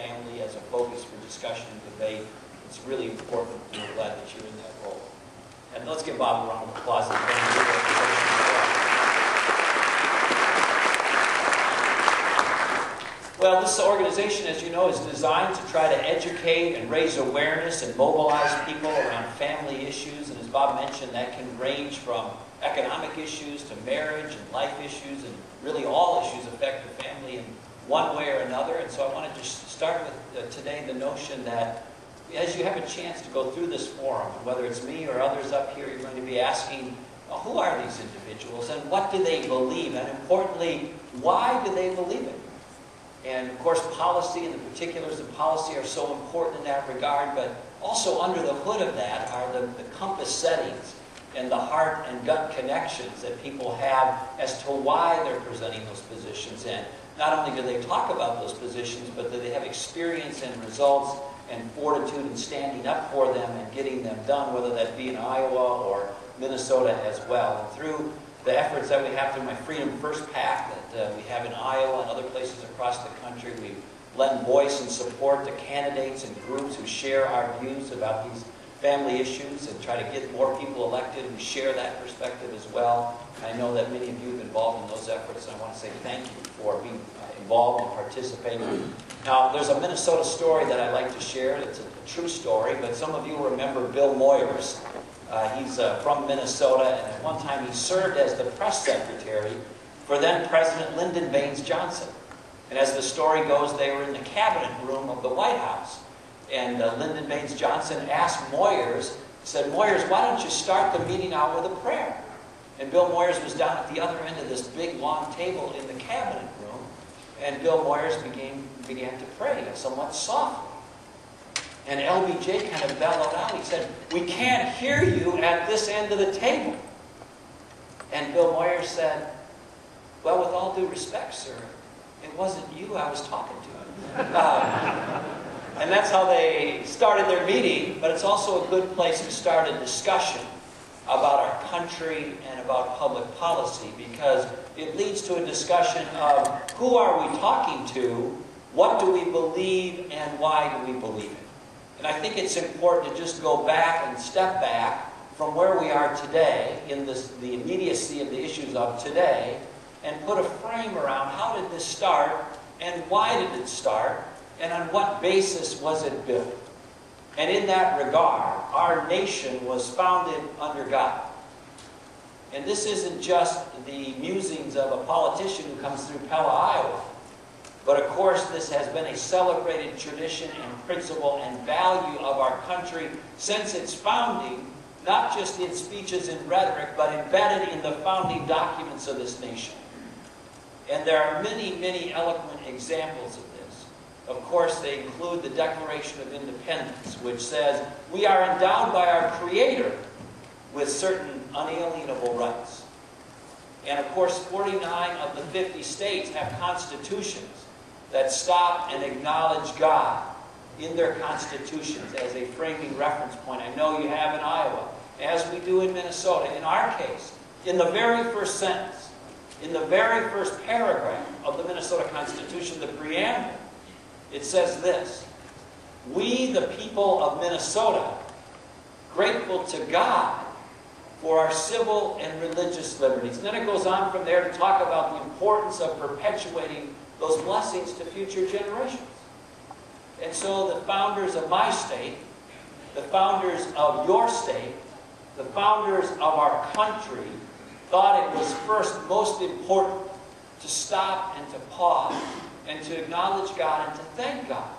family as a focus for discussion and debate. It's really important, and we're glad that you're in that role. And let's give Bob a round of applause. Well, this organization, as you know, is designed to try to educate and raise awareness and mobilize people around family issues. And as Bob mentioned, that can range from economic issues to marriage and life issues, and really all issues affect the family in one way or another. And so I wanted to start with today the notion that as you have a chance to go through this forum, whether it's me or others up here, you're going to be asking, who are these individuals and what do they believe? And importantly, why do they believe it? And of course, policy and the particulars of policy are so important in that regard, but also under the hood of that are the compass settings and the heart and gut connections that people have as to why they're presenting those positions. And not only do they talk about those positions, but that they have experience and results and fortitude in standing up for them and getting them done, whether that be in Iowa or Minnesota as well. And through the efforts that we have through my Freedom First PAC that we have in Iowa and other places across the country, we lend voice and support to candidates and groups who share our views about these family issues and try to get more people elected who share that perspective as well. And I know that many of you have been involved in those efforts, and I want to say thank you for being involved and participating. Now, there's a Minnesota story that I'd like to share. It's a true story, but some of you remember Bill Moyers. He's from Minnesota, and at one time he served as the press secretary for then President Lyndon Baines Johnson. And as the story goes, they were in the cabinet room of the White House. And Lyndon Baines Johnson asked Moyers, said, "Moyers, why don't you start the meeting out with a prayer?" And Bill Moyers was down at the other end of this big, long table in the cabinet room. And Bill Moyers began to pray, somewhat softly. And LBJ kind of bellowed out. He said, "We can't hear you at this end of the table." And Bill Moyers said, "Well, with all due respect, sir, it wasn't you I was talking to." And that's how they started their meeting, but it's also a good place to start a discussion about our country and about public policy, because it leads to a discussion of who are we talking to, what do we believe, and why do we believe it. And I think it's important to just go back and step back from where we are today in the immediacy of the issues of today and put a frame around how did this start and why did it start and on what basis was it built. And in that regard, our nation was founded under God. And this isn't just the musings of a politician who comes through Pella, Iowa. But of course, this has been a celebrated tradition and principle and value of our country since its founding, not just in speeches and rhetoric, but embedded in the founding documents of this nation. And there are many, many eloquent examples of this. Of course, they include the Declaration of Independence, which says, "We are endowed by our Creator with certain unalienable rights." And of course, 49 of the 50 states have constitutions that stop and acknowledge God in their constitutions as a framing reference point. I know you have in Iowa, as we do in Minnesota. In our case, in the very first sentence, in the very first paragraph of the Minnesota Constitution, the preamble, it says this: "We, the people of Minnesota, grateful to God for our civil and religious liberties." And then it goes on from there to talk about the importance of perpetuating those blessings to future generations. And so the founders of my state, the founders of your state, the founders of our country thought it was first most important to stop and to pause and to acknowledge God and to thank God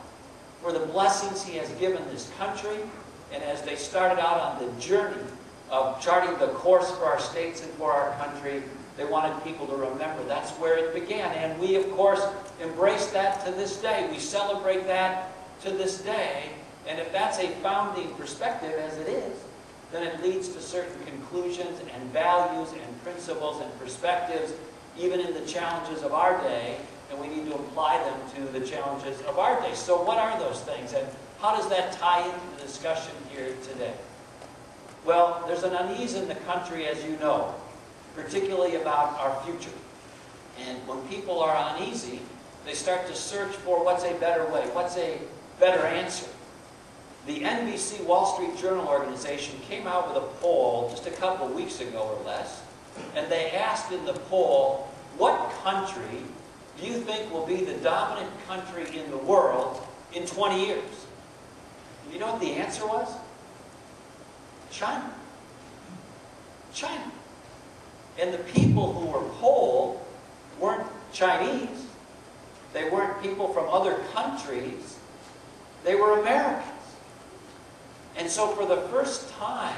for the blessings He has given this country. And as they started out on the journey of charting the course for our states and for our country, they wanted people to remember that's where it began. And we, of course, embrace that to this day. We celebrate that to this day. And if that's a founding perspective, as it is, then it leads to certain conclusions and values and principles and perspectives, even in the challenges of our day, and we need to apply them to the challenges of our day. So what are those things, and how does that tie into the discussion here today? Well, there's an unease in the country, as you know, particularly about our future. And when people are uneasy, They start to search for what's a better way, what's a better answer. The NBC Wall Street Journal organization came out with a poll just a couple of weeks ago or less, and they asked in the poll, what country do you think will be the dominant country in the world in 20 years? You know what the answer was? China. China. And the people who were polled weren't Chinese. They weren't people from other countries. They were Americans. And so for the first time,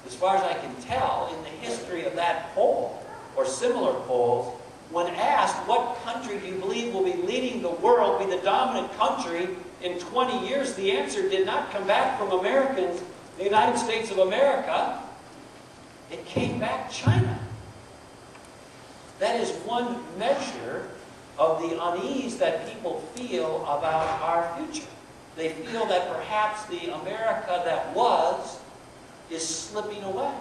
as far as I can tell, in the history of that poll, or similar polls, when asked, what country do you believe will be leading the world, be the dominant country in 20 years, the answer did not come back from Americans, the United States of America. It came back China. That is one measure of the unease that people feel about our future. They feel that perhaps the America that was is slipping away.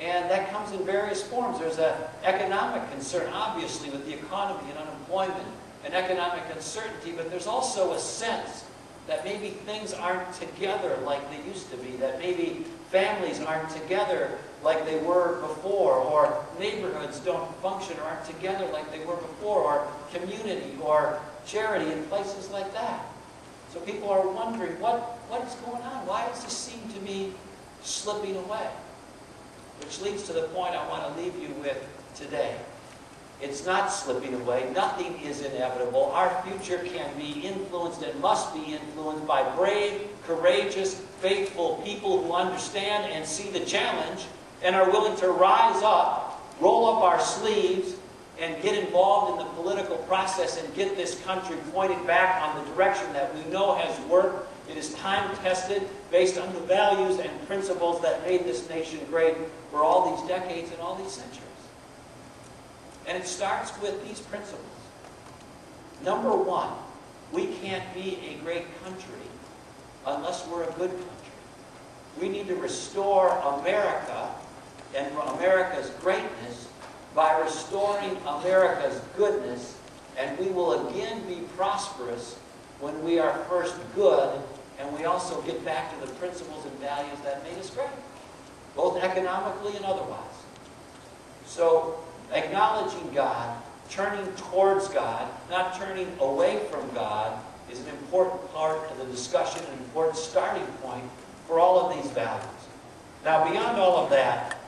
And that comes in various forms. There's an economic concern, obviously, with the economy and unemployment and economic uncertainty, but there's also a sense that maybe things aren't together like they used to be, that maybe families aren't together like they were before, or neighborhoods don't function or aren't together like they were before, or community or charity in places like that. So people are wondering, what is going on? Why does this seem to be slipping away? Which leads to the point I want to leave you with today. It's not slipping away. Nothing is inevitable. Our future can be influenced and must be influenced by brave, courageous, faithful people who understand and see the challenge and are willing to rise up, roll up our sleeves, and get involved in the political process and get this country pointed back on the direction that we know has worked. It is time-tested, based on the values and principles that made this nation great for all these decades and all these centuries. And it starts with these principles. Number one, we can't be a great country unless we're a good country. We need to restore America and America's greatness by restoring America's goodness, and we will again be prosperous when we are first good, and we also get back to the principles and values that made us great, both economically and otherwise. So, acknowledging God, turning towards God, not turning away from God, is an important part of the discussion, an important starting point for all of these values. Now, beyond all of that,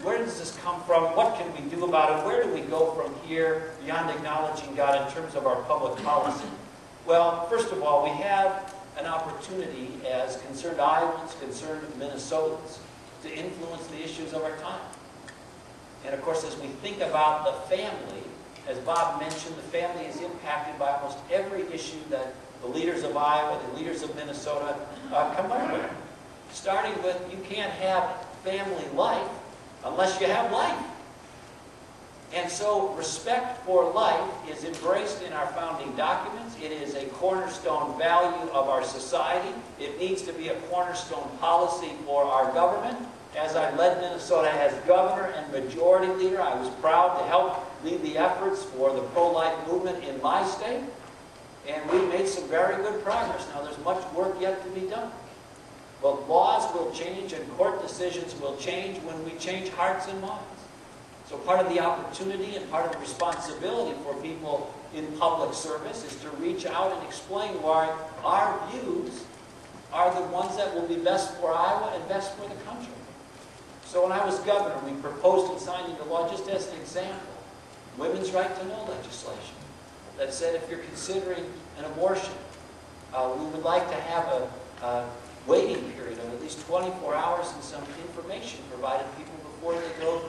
where does this come from? What can we do about it? Where do we go from here beyond acknowledging God in terms of our public policy? Well, first of all, we have an opportunity as concerned Iowans, concerned Minnesotans, to influence the issues of our time. And of course, as we think about the family, as Bob mentioned, the family is impacted by almost every issue that the leaders of Iowa, the leaders of Minnesota come up with. Starting with, you can't have family life unless you have life. And so respect for life is embraced in our founding documents. It is a cornerstone value of our society. It needs to be a cornerstone policy for our government. As I led Minnesota as governor and majority leader, I was proud to help lead the efforts for the pro-life movement in my state. And we made some very good progress. Now, there's much work yet to be done. But laws will change and court decisions will change when we change hearts and minds. So part of the opportunity and part of the responsibility for people in public service is to reach out and explain why our views are the ones that will be best for Iowa and best for the country. So when I was governor, we proposed and signed into law, just as an example, women's right to know legislation that said if you're considering an abortion, we would like to have a waiting period of at least 24 hours and some information provided to people before they go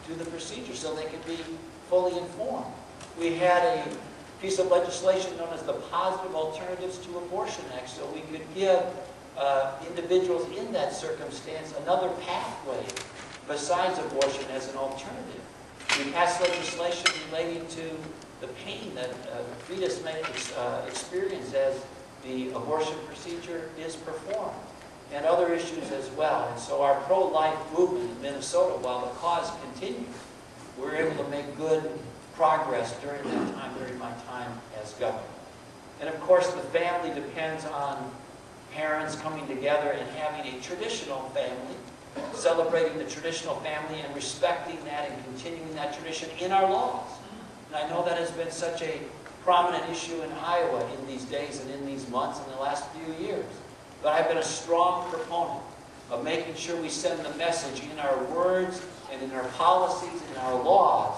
to the procedure so they could be fully informed. We had a piece of legislation known as the Positive Alternatives to Abortion Act, so we could give individuals in that circumstance another pathway besides abortion as an alternative. We passed legislation relating to the pain that a fetus may experience as the abortion procedure is performed, and other issues as well. And so our pro-life movement in Minnesota, while the cause continues, we're able to make good progress during that time, during my time as governor. And of course, the family depends on parents coming together and having a traditional family, celebrating the traditional family and respecting that and continuing that tradition in our laws. And I know that has been such a prominent issue in Iowa in these days and in these months in the last few years. But I've been a strong proponent of making sure we send the message in our words and in our policies and our laws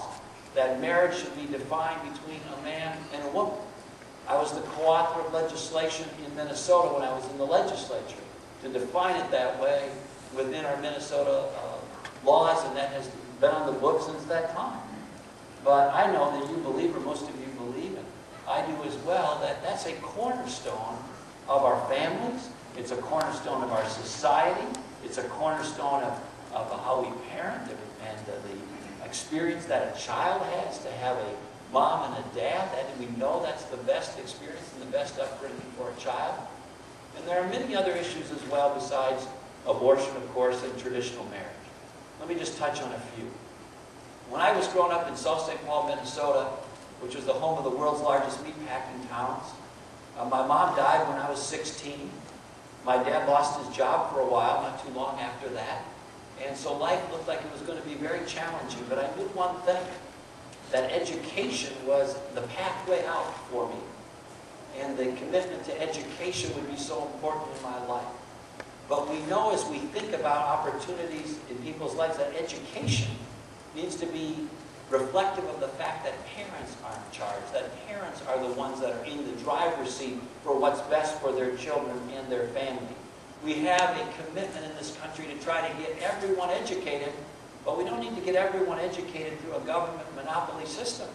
that marriage should be defined between a man and a woman. I was the co-author of legislation in Minnesota when I was in the legislature to define it that way within our Minnesota laws, and that has been on the books since that time. But I know that you believe, or most of you believe, and I do as well, that that's a cornerstone of our families. It's a cornerstone of our society. It's a cornerstone of how we parent and the experience that a child has to have a mom and a dad. That we know that's the best experience and the best upbringing for a child. And there are many other issues as well besides abortion, of course, and traditional marriage. Let me just touch on a few. When I was growing up in South St. Paul, Minnesota, which was the home of the world's largest meatpacking towns, my mom died when I was 16. My dad lost his job for a while, not too long after that. And so life looked like it was going to be very challenging. But I knew one thing, that education was the pathway out for me. And the commitment to education would be so important in my life. But we know as we think about opportunities in people's lives that education needs to be reflective of the fact that parents are in charge, that parents are the ones that are in the driver's seat for what's best for their children and their family. We have a commitment in this country to try to get everyone educated, but we don't need to get everyone educated through a government monopoly system.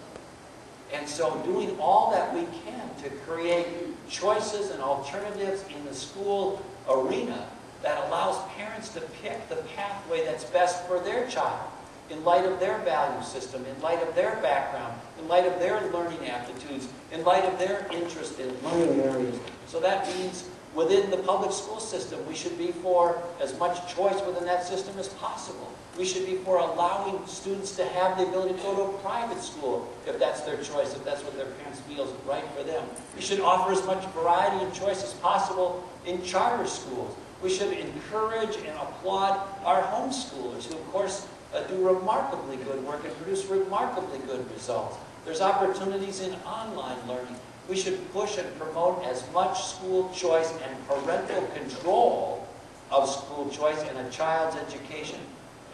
And so doing all that we can to create choices and alternatives in the school arena that allows parents to pick the pathway that's best for their child in light of their value system, in light of their background, in light of their learning aptitudes, in light of their interest in learning areas. So that means within the public school system, we should be for as much choice within that system as possible. We should be for allowing students to have the ability to go to a private school if that's their choice, if that's what their parents feel is right for them. We should offer as much variety and choice as possible in charter schools. We should encourage and applaud our homeschoolers who, of course, do remarkably good work and produce remarkably good results. There's opportunities in online learning. We should push and promote as much school choice and parental control of school choice in a child's education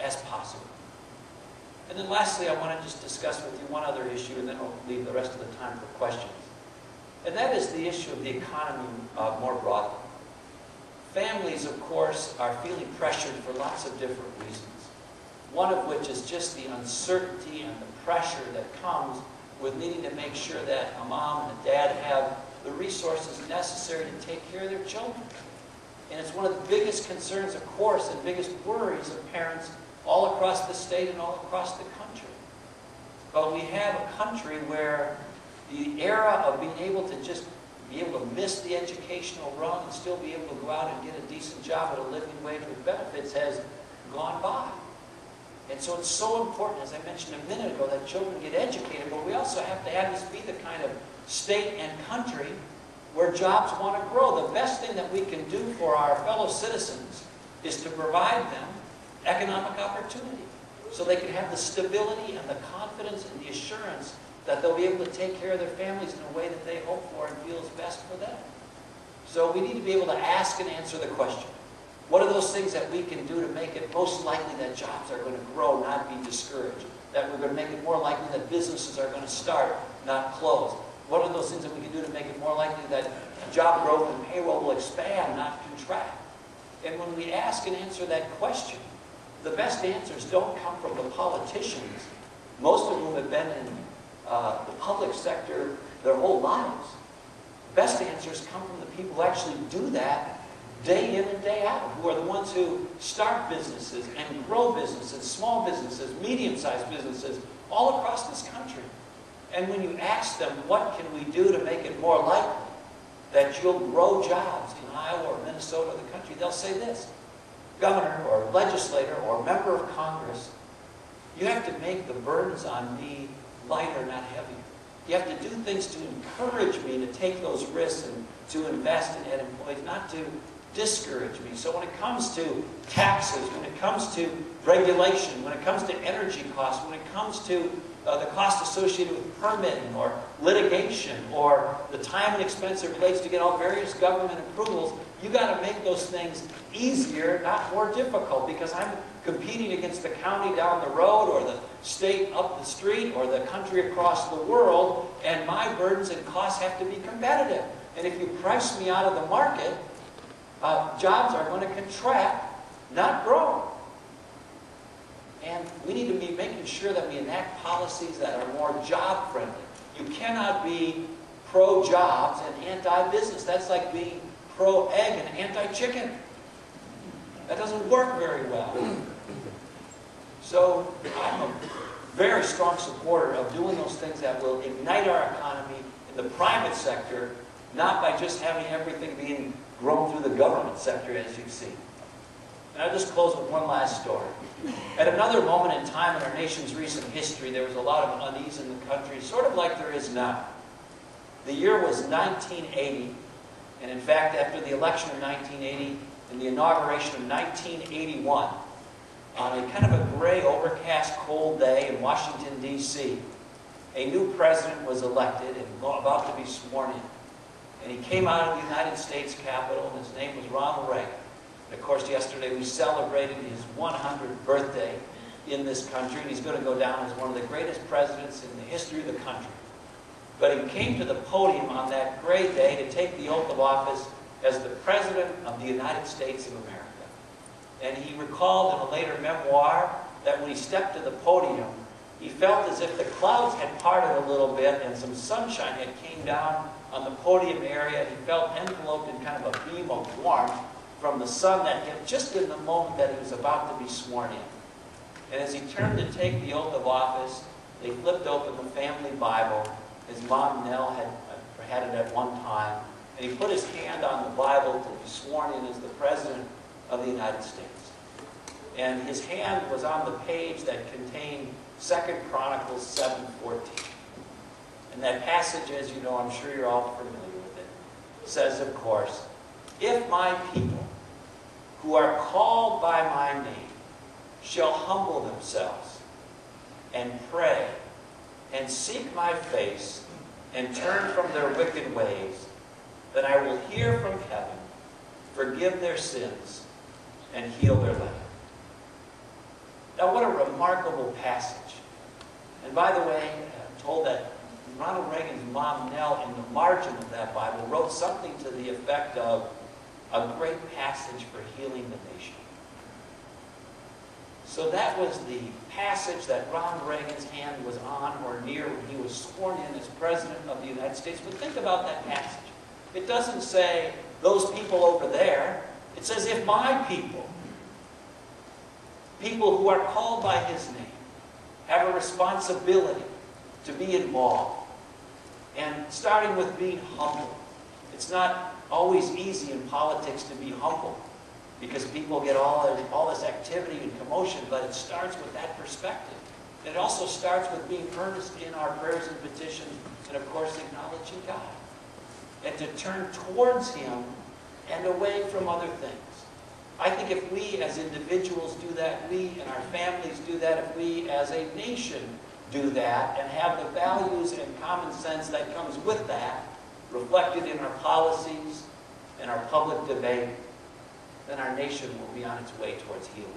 as possible. And then lastly, I want to just discuss with you one other issue, and then we'll leave the rest of the time for questions. And that is the issue of the economy more broadly. Families, of course, are feeling pressured for lots of different reasons. One of which is just the uncertainty and the pressure that comes with needing to make sure that a mom and a dad have the resources necessary to take care of their children. And it's one of the biggest concerns, of course, and biggest worries of parents all across the state and all across the country. But we have a country where the era of being able to just be able to miss the educational rung and still be able to go out and get a decent job at a living wage with benefits has gone by. And so it's so important, as I mentioned a minute ago, that children get educated, but we also have to have this be the kind of state and country where jobs want to grow. The best thing that we can do for our fellow citizens is to provide them economic opportunity so they can have the stability and the confidence and the assurance that they'll be able to take care of their families in a way that they hope for and feel is best for them. So we need to be able to ask and answer the question. What are those things that we can do to make it most likely that jobs are going to grow, not be discouraged? That we're going to make it more likely that businesses are going to start, not close? What are those things that we can do to make it more likely that job growth and payroll will expand, not contract? And when we ask and answer that question, the best answers don't come from the politicians, most of whom have been in the public sector their whole lives. The best answers come from the people who actually do that day in and day out, who are the ones who start businesses and grow businesses, small businesses, medium-sized businesses, all across this country. And when you ask them, what can we do to make it more likely that you'll grow jobs in Iowa or Minnesota or the country, they'll say this: Governor or legislator or member of Congress, you have to make the burdens on me lighter, not heavier. You have to do things to encourage me to take those risks and to invest in ed employees, not to discourage me. So when it comes to taxes, when it comes to regulation, when it comes to energy costs, when it comes to the cost associated with permitting or litigation or the time and expense it relates to get all various government approvals, you got to make those things easier, not more difficult, because I'm competing against the county down the road or the state up the street or the country across the world, and my burdens and costs have to be competitive. And if you price me out of the market, jobs are going to contract, not grow. And we need to be making sure that we enact policies that are more job-friendly. You cannot be pro-jobs and anti-business. That's like being pro-egg and anti-chicken. That doesn't work very well. So I'm a very strong supporter of doing those things that will ignite our economy in the private sector, not by just having everything being grown through the government sector, as you've seen. And I'll just close with one last story. At another moment in time in our nation's recent history, there was a lot of unease in the country, sort of like there is now. The year was 1980, and in fact, after the election of 1980 and the inauguration of 1981, on a kind of a gray, overcast, cold day in Washington, D.C., a new president was elected and about to be sworn in. And he came out of the United States Capitol, and his name was Ronald Reagan. And of course, yesterday we celebrated his 100th birthday in this country, and he's going to go down as one of the greatest presidents in the history of the country. But he came to the podium on that great day to take the oath of office as the President of the United States of America. And he recalled in a later memoir that when he stepped to the podium, he felt as if the clouds had parted a little bit and some sunshine had came down on the podium area. He felt enveloped in kind of a beam of warmth from the sun that hit just in the moment that he was about to be sworn in. And as he turned to take the oath of office, they flipped open the family Bible. His mom, Nell, had it at one time. And he put his hand on the Bible to be sworn in as the President of the United States. And his hand was on the page that contained 2 Chronicles 7:14. And that passage, as you know, I'm sure you're all familiar with it, says, of course, "If my people, who are called by my name, shall humble themselves and pray and seek my face and turn from their wicked ways, then I will hear from heaven, forgive their sins, and heal their land." Now, what a remarkable passage. And by the way, I'm told that Ronald Reagan's mom, Nell, in the margin of that Bible, wrote something to the effect of a great passage for healing the nation. So that was the passage that Ronald Reagan's hand was on or near when he was sworn in as President of the United States. But think about that passage. It doesn't say, those people over there. It says, if my people, people who are called by his name, have a responsibility to be involved. And starting with being humble. It's not always easy in politics to be humble because people get all this activity and commotion, but it starts with that perspective. It also starts with being earnest in our prayers and petitions and, of course, acknowledging God. And to turn towards him and away from other things. I think if we as individuals do that, we and our families do that, if we as a nation do that and have the values and common sense that comes with that reflected in our policies and our public debate, then our nation will be on its way towards healing.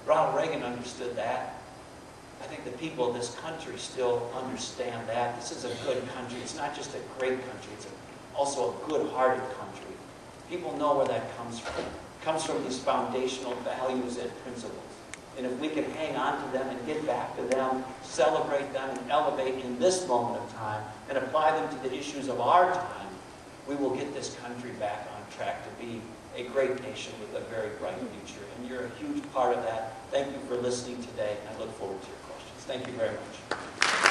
Ronald Reagan understood that. I think the people of this country still understand that. This is a good country. It's not just a great country. It's also a good-hearted country. People know where that comes from. It comes from these foundational values and principles. And if we can hang on to them and get back to them, celebrate them and elevate in this moment of time and apply them to the issues of our time, we will get this country back on track to be a great nation with a very bright future. And you're a huge part of that. Thank you for listening today. I look forward to your questions. Thank you very much.